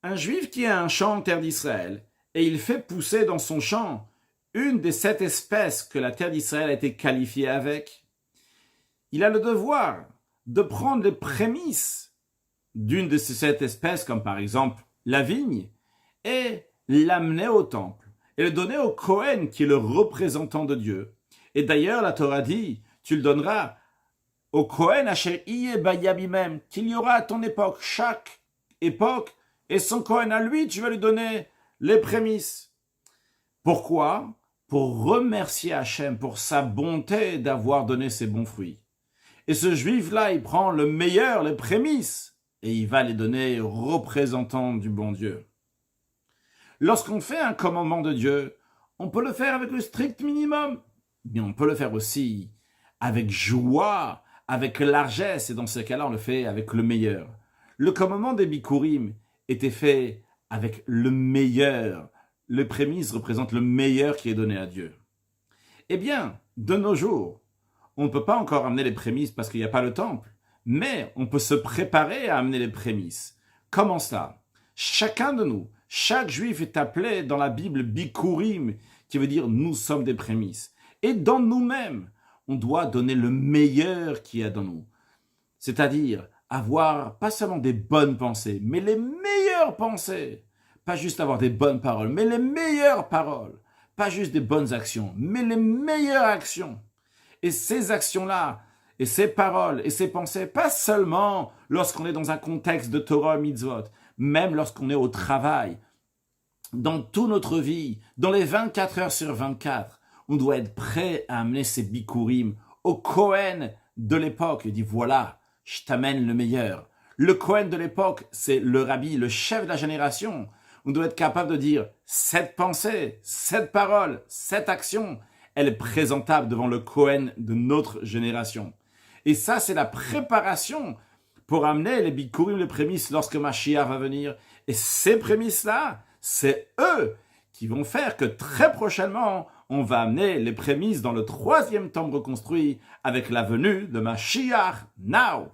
Un juif qui a un champ en terre d'Israël et il fait pousser dans son champ une des 7 espèces que la terre d'Israël a été qualifiée avec, il a le devoir de prendre les prémices d'une de ces 7 espèces, comme par exemple la vigne, et l'amener au temple et le donner au Kohen qui est le représentant de Dieu. Et d'ailleurs, la Torah dit, tu le donneras au Kohen Asher Iye Bayabimem, qu'il y aura à ton époque, chaque époque, et son Kohen à lui, tu vas lui donner les prémices. Pourquoi? Pour remercier Hachem pour sa bonté d'avoir donné ses bons fruits. Et ce juif-là, il prend le meilleur, les prémices, et il va les donner aux représentants du bon Dieu. Lorsqu'on fait un commandement de Dieu, on peut le faire avec le strict minimum, mais on peut le faire aussi avec joie, avec largesse, et dans ce cas-là, on le fait avec le meilleur. Le commandement des Bikurim était fait avec le meilleur. Les prémices représentent le meilleur qui est donné à Dieu. Eh bien, de nos jours, on ne peut pas encore amener les prémices parce qu'il n'y a pas le temple, mais on peut se préparer à amener les prémices. Comment cela? Chacun de nous, chaque juif est appelé dans la Bible Bikurim, qui veut dire nous sommes des prémices. Et dans nous-mêmes, on doit donner le meilleur qu'il y a dans nous. C'est-à-dire avoir pas seulement des bonnes pensées, mais les meilleures pensées. Pas juste avoir des bonnes paroles, mais les meilleures paroles. Pas juste des bonnes actions, mais les meilleures actions. Et ces actions-là, et ces paroles, et ces pensées, pas seulement lorsqu'on est dans un contexte de Torah mitzvot, même lorsqu'on est au travail, dans toute notre vie, dans les 24 heures sur 24, on doit être prêt à amener ces bikurim au Kohen de l'époque. Il dit, voilà, je t'amène le meilleur. Le Kohen de l'époque, c'est le rabbi, le chef de la génération. On doit être capable de dire, cette pensée, cette parole, cette action, elle est présentable devant le Kohen de notre génération. Et ça, c'est la préparation pour amener les bikurim, les prémices, lorsque Mashiach va venir. Et ces prémices-là, c'est eux qui vont faire que très prochainement, on va amener les prémices dans le 3e temple reconstruit avec la venue de Mashiach now.